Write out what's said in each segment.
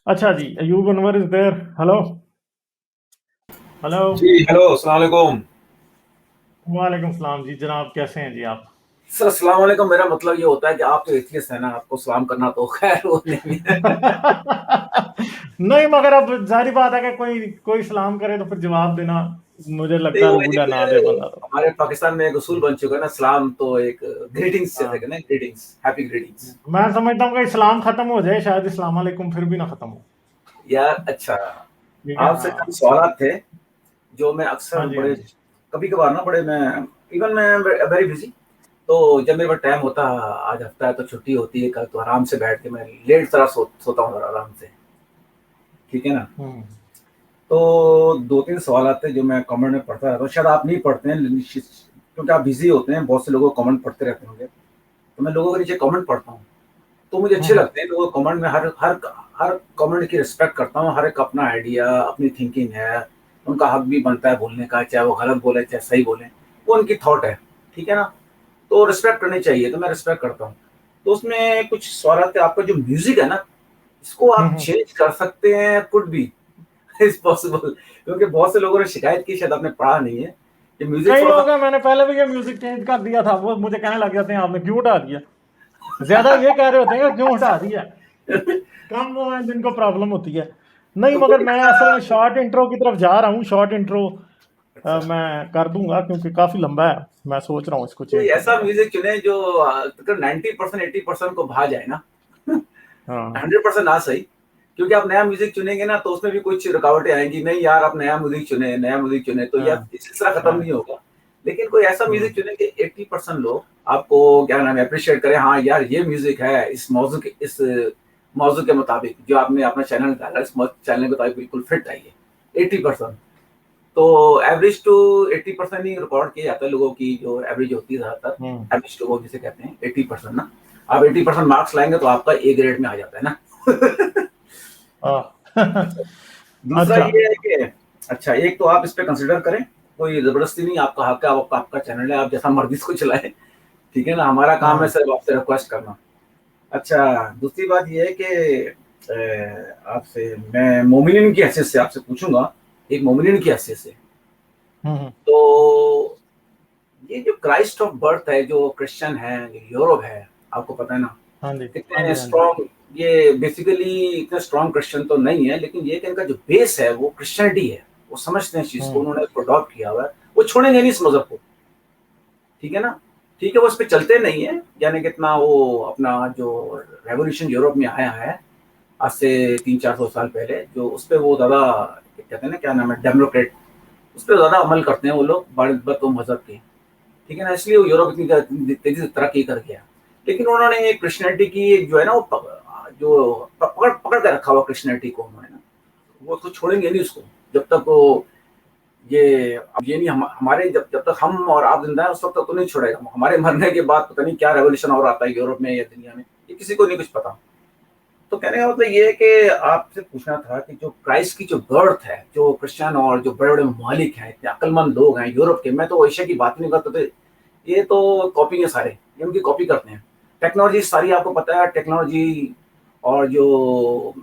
अच्छा जी, Ayub Anwar is there. Hello. Hello. जी हेलो अस्सलाम वालेकुम। वालेकुम सलाम जी, जनाब कैसे हैं जी आप? सर अस्सलाम वालेकुम मेरा मतलब ये होता है कि आप तो एथियस्ट है ना, आपको सलाम करना तो खैर वो नहीं है। नहीं, मगर अब जाहिर बात है कि कोई कोई सलाम करे तो फिर जवाब देना मुझे लगता नहीं है वो रूड है, ना दे एक बंदा तो। हमारे पाकिस्तान में एक उसूल बन चुका है ना, सलाम तो एक ग्रीटिंग्स जैसे हाँ, कहते हैं, ग्रीटिंग्स, हैप्पी ग्रीटिंग्स। मैं समझता हूँ कि इस्लाम खत्म हो जाए, शायद इस्लाम वालेकुम फिर भी ना खत्म हो। यार अच्छा, ठीक है, आपसे हाँ। कई सवाल थे जो मैं अक्सर हाँ जी, हाँ बड़े जी। कभी कभार ना बड़े मैं इवन मैं वेरी बिजी, तो जब मेरे पास टाइम होता है, आज हफ्ता है तो छुट्टी होती है, कल तो आराम से बैठ के मैं लेट तरह सोता हूँ आराम से, ठीक है ना। हम्म। तो 2-3 सवाल आते हैं जो मैं कमेंट में पढ़ता रहता हूँ, शायद आप नहीं पढ़ते हैं क्योंकि आप बिजी होते हैं, बहुत से लोगों को कमेंट पढ़ते रहते होंगे, तो मैं लोगों के नीचे कमेंट पढ़ता हूँ, तो मुझे अच्छे हम्म। लगते हैं लोगों कमेंट में, हर हर हर कमेंट की रिस्पेक्ट करता हूँ, हर एक अपना आइडिया अपनी थिंकिंग है, उनका हक भी बनता है बोलने का, चाहे वो गलत बोले चाहे सही बोले, वो उनकी थॉट है, ठीक है ना। तो रिस्पेक्ट करनी चाहिए, तो मैं रिस्पेक्ट करता हूँ। तो उसमें कुछ सवाल आते हैं, आपका जो म्यूजिक है ना, इसको आप हम्म। चेंज कर सकते हैं, कुड भी इज पॉसिबल, क्योंकि बहुत से लोगों ने शिकायत की, शायद आपने पढ़ा नहीं है कि म्यूजिक कई थोड़ा सा लोग हैं, मैंने पहले भी ये म्यूजिक चेंज कर दिया था, वो मुझे कहने लग जाते हैं आपने क्यों हटा दिया। ज्यादा ये कह रहे होते हैं कि क्यों हटा दिया। कम वो हैं जिनको प्रॉब्लम होती है। नहीं, तो मगर कोई मैं ऐसा। असल में शॉर्ट इंट्रो की तरफ जा रहा हूँ। शॉर्ट इंट्रो अच्छा, मैं कर दूंगा क्योंकि काफी लंबा है। मैं सोच रहा हूँ इसको कोई चेंज करने ऐसा का। म्यूजिक चुने जो तकरीबन 90% 80% को भा जाए ना। हाँ। 100% ना सही, क्योंकि आप नया म्यूजिक चुनेंगे ना तो उसमें भी कुछ रुकावटें आएंगी, नहीं यार आप नया म्यूजिक चुने, नया म्यूजिक चुने, तो हाँ। यार ये सिलसिला खत्म हाँ। नहीं होगा। लेकिन कोई ऐसा म्यूजिक हम्म। चुने कि 80% लोग आपको क्या नाम है अप्रिशिएट करें, हाँ यार ये म्यूजिक है इस मौजू के मुताबिक जो आपने अपना चैनल डाला, इस चैनल के मुताबिक बिल्कुल फिट आई है 80%। तो एवरेज टू 80% ही रिकॉर्ड किया जाता है, लोगों की जो एवरेज होती है हम्म। ज्यादातर एवरेज टू वो जिसे कहते हैं 80% ना। आप 80% मार्क्स लाएंगे तो आपका ए ग्रेड में आ जाता है ना। अच्छा, दूसरा अच्छा। ये है कि अच्छा, एक तो आप इस पे कंसिडर करें, कोई जबरदस्ती नहीं, आपका हक है, आपका चैनल है, आप जैसा मर्जी इसको चलाएं, ठीक है ना, हमारा काम है हाँ। सिर्फ आपसे रिक्वेस्ट करना। अच्छा, दूसरी बात ये है कि आपसे मैं मोमिनिन की हैसियत से आपसे पूछूंगा, एक मोमिनिन की हैसियत से, हम्म। तो ये जो क्राइस्ट ऑफ बर्थ है, जो क्रिश्चियन है, जो यूरोप है, आपको पता है ना हाँ जी, हाँ कितने जी। हाँ जी। स्ट्रॉन्ग, ये बेसिकली इतने स्ट्रॉन्ग क्रिश्चियन तो नहीं है, लेकिन ये कि इनका जो बेस है वो क्रिश्चियनिटी है, वो समझते हैं इस चीज को, हम्म। उन्होंने इसको अडॉप्ट किया हुआ है, वो छोड़ेंगे नहीं इस मजहब को, ठीक है ना। ठीक है, वो इस पे चलते नहीं है, यानी कितना वो अपना जो रेवोल्यूशन यूरोप में आया है आज से 300-400 साल पहले, जो उस पर वो ज्यादा कहते हैं ना, क्या नाम है, डेमोक्रेट, उस पर ज्यादा अमल करते हैं वो लोग बनस्बत मजहब के, ठीक है ना, इसलिए वो यूरोप इतनी तेजी से तरक्की कर गया। लेकिन उन्होंने एक क्रिश्चियनिटी की एक जो है ना, वो जो पकड़ पकड़ के रखा हुआ क्रिश्चियनिटी को उन्होंने ना, वो तो छोड़ेंगे नहीं उसको, जब तक वो ये अब ये नहीं, हमारे जब जब तक हम और आप जिंदा है उस वक्त तक तो नहीं छोड़ेगा, हमारे मरने के बाद पता नहीं क्या रेवोल्यूशन और आता है यूरोप में या दुनिया में, ये किसी को नहीं कुछ पता। तो कहने का मतलब ये है कि आपसे पूछना था कि जो क्राइस्ट की जो बर्थ है, जो क्रिश्चियन और जो बड़े बड़े ममालिक हैं, इतने अक्लमंद लोग हैं यूरोप के, मैं तो एशिया की बात नहीं करता, तो ये तो कॉपी है सारे, ये उनकी कॉपी करते हैं। टेक्नोलॉजी सारी आपको पता है, टेक्नोलॉजी और जो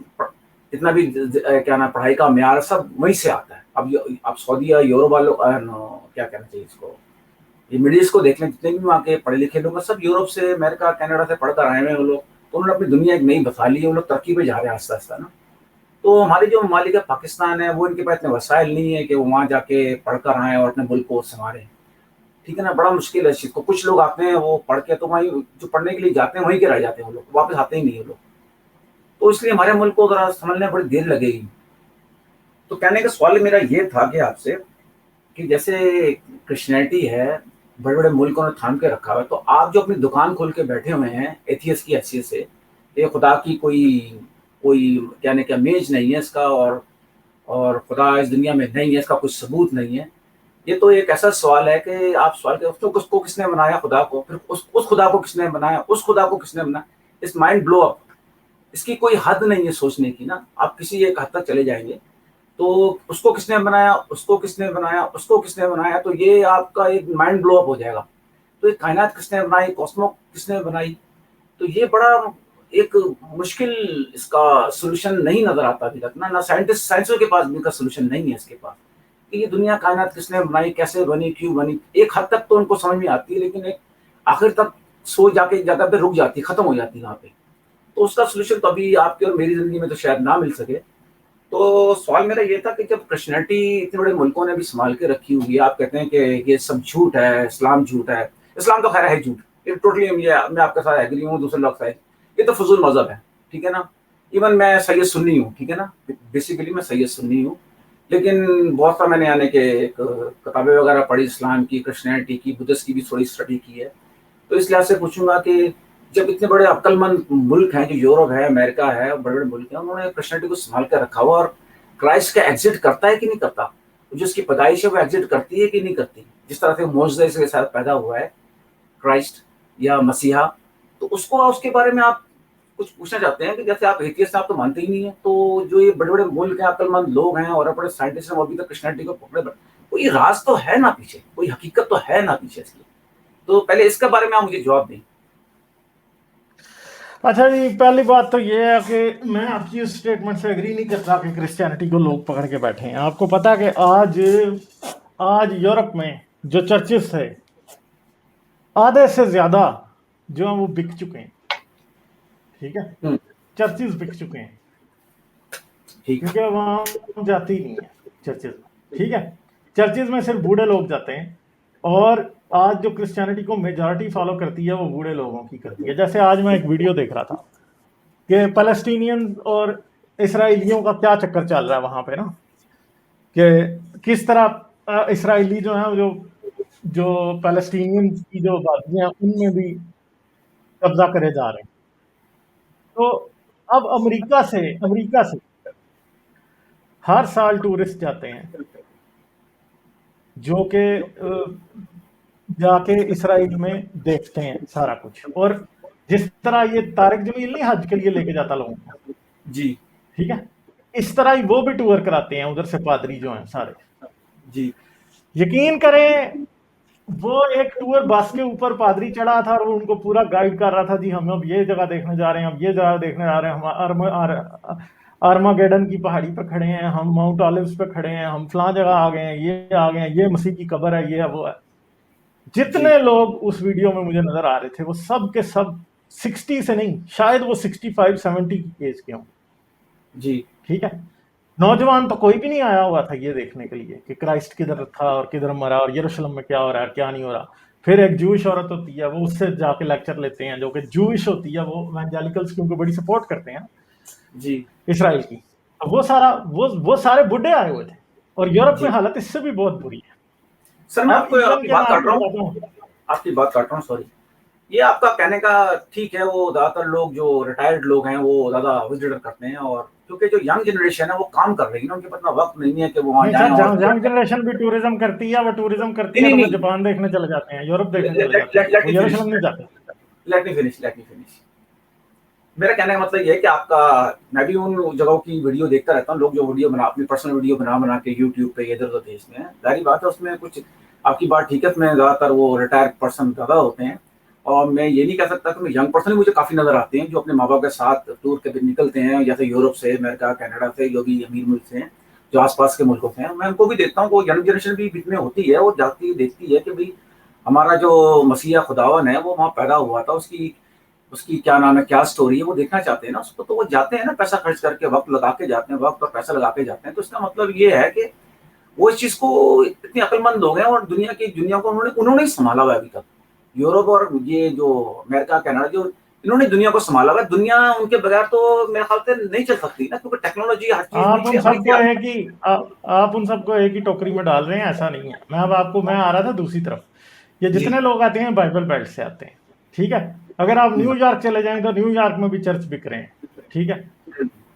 जितना भी क्या नाम पढ़ाई का म्यार सब वहीं से आता है। अब आप सऊदी या यूरोप वालों क्या कहना चाहिए इसको, ये मिडिल ईस्ट को देख लें, जितने भी वहाँ के पढ़े लिखे लोग हैं सब यूरोप से, अमेरिका कनाडा से पढ़कर आए हुए हैं वो लोग, तो उन्होंने अपनी दुनिया एक नई बसा ली है, वो लोग तरक्की पे जा रहे हैं आस्ता आस्ता ना। तो हमारे जो ममालिक है पाकिस्तान है, वो इनके पास इतने वसाइल नहीं है कि वो वहाँ जाके पढ़कर आए और अपने मुल्क को संवारें, ठीक है ना, बड़ा मुश्किल है इस चीज को। कुछ लोग आते हैं वो पढ़ के तो वहीं जो पढ़ने के लिए जाते हैं वहीं के रह जाते हैं, वो लोग वापस आते ही नहीं है लोग, तो इसलिए हमारे मुल्क को जरा समझने में बड़ी देर लगेगी। तो कहने का सवाल मेरा ये था कि आपसे कि जैसे क्रिश्चियनिटी है, बड़े बड़े मुल्कों ने थाम के रखा हुआ है, तो आप जो अपनी दुकान खोल के बैठे हुए हैं एथियस की हैसियत से, ये खुदा की कोई कोई कहने का मेज नहीं है इसका, और खुदा इस दुनिया में नहीं है, इसका कुछ सबूत नहीं है, ये तो एक ऐसा सवाल है कि आप सवाल करते हो उसको किसने बनाया खुदा को, फिर उस खुदा को किसने बनाया, उस खुदा को किसने बनाया, इस माइंड ब्लो अप, इसकी कोई हद नहीं है सोचने की ना, आप किसी एक हद तक चले जाएंगे, तो उसको किसने बनाया, उसको किसने बनाया, उसको किसने बनाया, तो ये आपका एक माइंड ब्लो अप हो जाएगा। तो ये कायनात किसने बनाई, कॉस्मो किसने बनाई, तो ये बड़ा एक मुश्किल इसका सॉल्यूशन नहीं नजर आता अभी तक ना साइंसों के पास भी इनका सॉल्यूशन नहीं है इसके पास, कि ये दुनिया कायनात किसने बनाई, कैसे बनी, क्यों बनी। एक हद तक तो उनको समझ में आती है, लेकिन एक आखिर तक सोच जाके एक जगह पे रुक जाती है, खत्म हो जाती है वहां पे। तो उसका सोल्यूशन तो अभी आपकी और मेरी जिंदगी में तो शायद ना मिल सके। तो सवाल मेरा ये था कि जब क्रिश्चियनिटी इतने बड़े मुल्कों ने भी संभाल के रखी हुई है, आप कहते हैं कि ये सब झूठ है, इस्लाम झूठ है। इस्लाम तो खैर है झूठ, ये टोटली मैं आपके साथ एग्री हूँ, दूसरे लोग साथ, ये तो फजूल मजहब है, ठीक है ना। इवन मैं सैयद सुन्नी हूँ, ठीक है ना, बेसिकली मैं सैयद सुन्नी हूँ। लेकिन बहुत सा मैंने यानी कि किताबें वगैरह पढ़ी, इस्लाम की, क्रिश्चियनिटी की, बुद्धिस्ट की भी थोड़ी स्टडी की है। तो इस लिहाज से पूछूंगा कि जब इतने बड़े अक्लमंद मुल्क हैं, जो यूरोप है, अमेरिका है, बड़े बड़े मुल्क हैं, उन्होंने क्रिश्चियनिटी को संभाल कर रखा हुआ, और क्राइस्ट का एग्जिट करता है कि नहीं करता, जो उसकी पैदाइश है वो एग्जिट करती है कि नहीं करती, जिस तरह से मोजज़े के साथ पैदा हुआ है क्राइस्ट या मसीहा, तो उसको उसके बारे में आप कुछ पूछना चाहते हैं कि जैसे आप एथियस्ट, आप तो मानते ही नहीं है, तो जो ये बड़े बड़े मुल्क हैं, अक्लमंद लोग हैं और बड़े साइंटिस्ट हैं, वो अभी तक क्रिश्चियनिटी को पकड़े, कोई राज तो है ना पीछे, कोई हकीकत तो है ना पीछे इसकी। तो पहले इसके बारे में आप मुझे जवाब दें। अच्छा जी, पहली बात तो ये है कि मैं आपकी उस स्टेटमेंट से एग्री नहीं करता कि क्रिश्चियनिटी को लोग पकड़ के बैठे हैं। आपको पता है कि आज यूरोप में जो चर्चेस थे, आधे से ज्यादा जो हैं वो बिक चुके हैं, ठीक है। चर्चेस बिक चुके हैं, ठीक है, क्योंकि वहां जाती नहीं है चर्चेस में, ठीक है। चर्चेस में सिर्फ बूढ़े लोग जाते हैं, और आज जो क्रिश्चियनिटी को मेजॉरिटी फॉलो करती है वो बूढ़े लोगों की करती है। जैसे आज मैं एक वीडियो देख रहा था कि पैलेस्टीनियंस और इसराइलियों का क्या चक्कर चल रहा है वहां पे ना, कि किस तरह इसराइली जो है, जो पैलेस्टीनियंस की जो बातियां उनमें भी कब्जा करे जा रहे हैं। तो अब अमेरिका से हर साल टूरिस्ट जाते हैं, जो कि जाके इसराइल में देखते हैं सारा कुछ। और जिस तरह ये तारिक जमील नहीं हज के लिए लेके जाता लोगों को, जी ठीक है, इस तरह ही वो भी टूर कराते हैं उधर से पादरी जो हैं सारे। जी यकीन करें, वो एक टूर बस के ऊपर पादरी चढ़ा था और वो उनको पूरा गाइड कर रहा था, जी हम अब ये जगह देखने जा रहे हैं, अब ये जगह देखने जा रहे हैं, हम आर्मागेडन की पहाड़ी पे खड़े हैं, हम माउंट ऑलिव्स पे खड़े हैं, हम फलां जगह आ गए हैं, ये आ गए हैं, ये मसीह की कब्र है, ये है, वो है। जितने लोग उस वीडियो में मुझे नजर आ रहे थे, वो सब के सब 60 से नहीं, शायद वो 65-70 की एज के हों, जी ठीक है। नौजवान तो कोई भी नहीं आया हुआ था ये देखने के लिए कि क्राइस्ट किधर था और किधर मरा और यरूशलेम में क्या हो रहा है, क्या नहीं हो रहा। फिर एक जूइश औरत होती है, वो उससे जाके लेक्चर लेते हैं, जो कि जूइश होती है, वो इवेंजेलिकल्स की उनको बड़ी सपोर्ट करते हैं जी इसराइल की। तो वो सारे बुढ़े आए हुए थे, और यूरोप में जी हालत इससे भी बहुत बुरी है। सर, मैं अब आपको इवन आपकी के बात मैं काट रहा आपको हूँ, बताता हूँ, आपकी बात काट रहा हूँ, सॉरी। ये आपका कहने का ठीक है, वो ज्यादातर लोग जो रिटायर्ड लोग हैं वो ज्यादा विजिटर करते हैं, और क्योंकि जो यंग जनरेशन है वो काम कर रही है ना, उनके पास इतना वक्त नहीं है कि वो वहां नहीं जाएं। सर, और यंग जनरेशन भी टूरिज्म करती है, वो टूरिज्म करती नहीं है नहीं तो वो नहीं, जापान देखने चले जाते हैं, यूरोप देखने चले लेट जाते हैं, लेट वो मी फिनिश, यरूशलेम नहीं जाते। Let me finish. मेरा कहने का मतलब ये है कि आपका, मैं भी उन जगहों की वीडियो देखता रहता हूँ, लोग जो वीडियो बना, अपनी पर्सनल वीडियो बना बना के यूट्यूब पे इधर उधर भेजते हैं, जारी बात है उसमें कुछ, आपकी बात ठीक है, उसमें ज्यादातर वो रिटायर्ड पर्सन ज्यादा होते हैं। और मैं ये नहीं कह सकता कि यंग पर्सन मुझे काफी नजर आते हैं जो अपने माँ बाप के साथ टूर के दिन निकलते हैं, जैसे यूरोप से, अमेरिका, कनाडा से, जो भी अमीर मुल्क से हैं, जो आसपास के मुल्कों से हैं, मैं उनको भी देखता हूँ। वो यंग जनरेशन भी बीच में होती है, वो जाती है, देखती है कि भाई हमारा जो मसीहा खुदावन है वो वहाँ पैदा हुआ था, उसकी उसकी क्या नाम है, क्या स्टोरी है, वो देखना चाहते हैं ना उसको, तो वो जाते हैं ना, पैसा खर्च करके, वक्त लगा के जाते हैं, वक्त और पैसा लगा के जाते हैं। तो इसका मतलब ये है कि वो इस चीज को, इतने अक्लमंद लोग हैं और दुनिया को उन्होंने उन्होंने ही संभाला हुआ है अभी तक। यूरोप और ये जो अमेरिका, कनाडा, जो इन्होंने दुनिया को संभाला हुआ है, दुनिया उनके बगैर तो मेरे ख्याल से नहीं चल सकती ना, क्योंकि टेक्नोलॉजी हर चीज आप नीचे उन हमारी सबको एक ही आप उन सबको एक ही टोकरी में डाल रहे हैं, ऐसा नहीं है। मैं आ रहा था दूसरी तरफ। ये जी जितने लोग आते हैं बाइबल बेल्ट से आते हैं, ठीक है। अगर आप न्यूयॉर्क चले जाएं तो न्यूयॉर्क में भी चर्च बिक रहे हैं, ठीक है,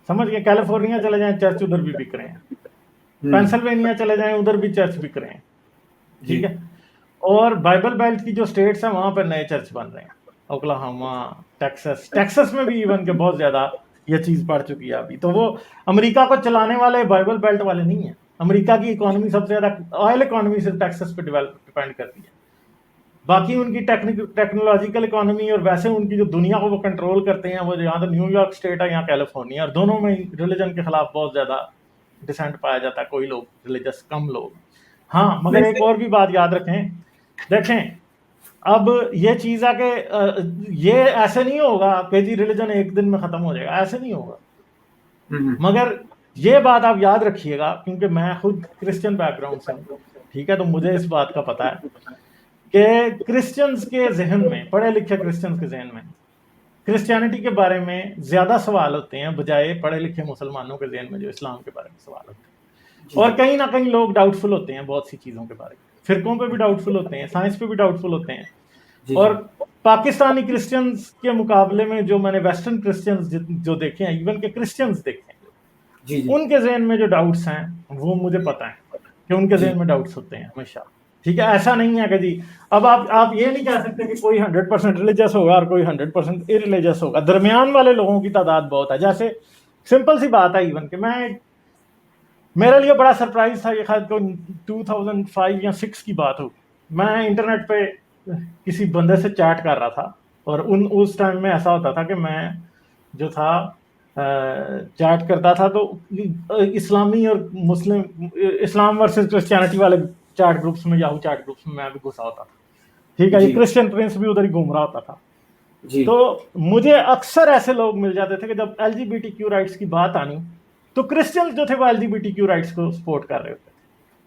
समझ गए। कैलिफोर्निया चले जाएं, चर्च उधर भी बिक रहे हैं। पेंसिल्वेनिया चले जाएं, उधर भी चर्च बिक रहे हैं, ठीक जी है। और बाइबल बेल्ट की जो स्टेट्स हैं वहां पर नए चर्च बन रहे हैं, ओक्लाहोमा, टेक्सास में भी इवन के बहुत ज्यादा ये चीज बढ़ चुकी है अभी। तो वो अमेरिका को चलाने वाले बाइबल बेल्ट वाले नहीं है। अमेरिका की इकोनॉमी सबसे ज्यादा ऑयल इकोनॉमी से टेक्सास पे डिपेंड करती है। बाकी उनकी टेक्नोलॉजिकल इकोनॉमी और वैसे उनकी जो दुनिया को वो कंट्रोल करते हैं, वो यहाँ तो न्यूयॉर्क स्टेट है, यहाँ कैलिफोर्निया, और दोनों में रिलीजन के खिलाफ बहुत ज़्यादा डिसेंट पाया जाता है, कोई लोग रिलीजियस कम लोग। हाँ, मगर एक और भी बात याद रखें, देखें अब ये चीज़ है कि ये ऐसे नहीं होगा कि जी रिलीजन एक दिन में ख़त्म हो जाएगा, ऐसे नहीं होगा। मगर ये बात आप याद रखिएगा, क्योंकि मैं खुद क्रिश्चियन बैकग्राउंड से हूँ, ठीक है, तो मुझे इस बात का पता है कि क्रिश्चियंस के जहन में, पढ़े लिखे क्रिश्चियंस के जहन में क्रिश्चियनिटी के बारे में ज़्यादा सवाल होते हैं बजाय पढ़े लिखे मुसलमानों के जहन में जो इस्लाम के बारे में सवाल होते हैं। और कहीं ना कहीं लोग डाउटफुल होते हैं बहुत सी चीज़ों के बारे में, फिरकों पे भी डाउटफुल होते हैं, साइंस पे भी डाउटफुल होते हैं। और पाकिस्तानी क्रिश्चियंस के मुकाबले में जो मैंने वेस्टर्न क्रिश्चियंस जो देखे हैं, इवन के क्रिश्चियंस देखे हैं, उनके जहन में जो डाउट्स हैं वो मुझे पता है कि उनके जहन में डाउट्स होते हैं हमेशा, ठीक है। ऐसा नहीं है कि जी अब आप ये नहीं कह सकते कि कोई 100% रिलीजियस होगा और कोई 100% इरिलीजियस होगा। दरमियान वाले लोगों की तादाद बहुत है। जैसे सिंपल सी बात है, इवन कि मेरे लिए बड़ा सरप्राइज था, ये शायद को 2005 या 6 की बात हो, मैं इंटरनेट पे किसी बंदे से चैट कर रहा था, और उस टाइम में ऐसा होता था कि मैं जो था चैट करता था तो इस्लामी और मुस्लिम, इस्लाम वर्सेस क्रिश्चियनिटी वाले चैट ग्रुप्स में, याहू चैट ग्रुप्स में मैं भी घुसा होता था, ठीक है। ये क्रिश्चियन प्रिंस भी उधर ही घूम रहा होता था जी। तो मुझे अक्सर ऐसे लोग मिल जाते थे कि जब LGBTQ राइट्स की बात आनी तो क्रिश्चियंस जो थे वो LGBTQ राइट्स को सपोर्ट कर रहे होते थे,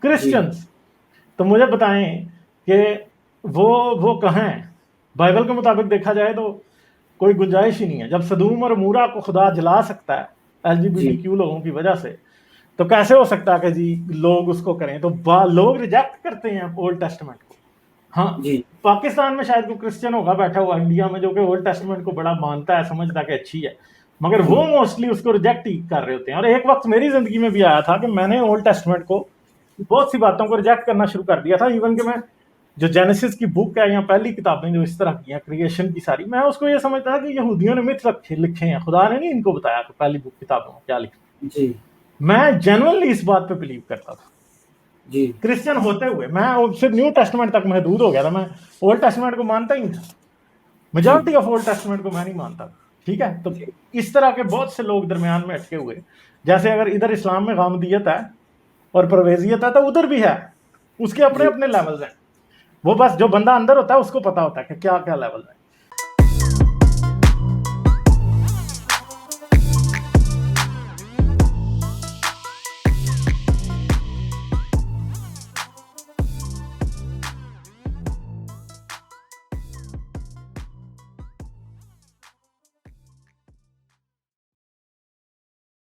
क्रिश्चियंस। तो मुझे बताएं कि वो कहाँ हैं? बाइबल के मुताबिक देखा जाए तो कोई गुंजाइश ही नहीं है। जब सदूम और मूरा को खुदा जला सकता है LGBTQ लोगों की वजह से, तो कैसे हो सकता है कि जी लोग उसको करें? तो लोग रिजेक्ट करते हैं ओल्ड टेस्टमेंट को। हाँ जी, पाकिस्तान में शायद कोई क्रिश्चियन होगा बैठा हुआ इंडिया में जो कि ओल्ड टेस्टमेंट को बड़ा मानता है, समझता कि अच्छी है, मगर वो मोस्टली उसको रिजेक्ट ही कर रहे होते हैं। और एक वक्त मेरी जिंदगी में भी आया था कि मैंने ओल्ड टेस्टमेंट को, बहुत सी बातों को रिजेक्ट करना शुरू कर दिया था। इवन कि मैं जो जेनेसिस की बुक है या पहली किताबें जो इस तरह की हैं क्रिएशन की सारी, मैं उसको ये समझता था कि यहूदियों ने मिथ लिखे हैं, खुदा ने नहीं इनको बताया कि पहली बुक किताबों में क्या लिखा जी। मैं जेन्युइनली इस बात पे बिलीव करता था जी। क्रिश्चियन होते हुए मैं सिर्फ न्यू टेस्टमेंट तक महदूद हो गया था, मैं ओल्ड टेस्टमेंट को मानता ही नहीं था। मेजॉरिटी ऑफ ओल्ड टेस्टमेंट को मैं नहीं मानता, ठीक है। तो इस तरह के बहुत से लोग दरमियान में अटके हुए, जैसे अगर इधर इस्लाम में गामदियत है और परवेजियत है तो उधर भी है, उसके अपने अपने लेवल्स हैं। वो बस जो बंदा अंदर होता है उसको पता होता है कि क्या क्या लेवल है।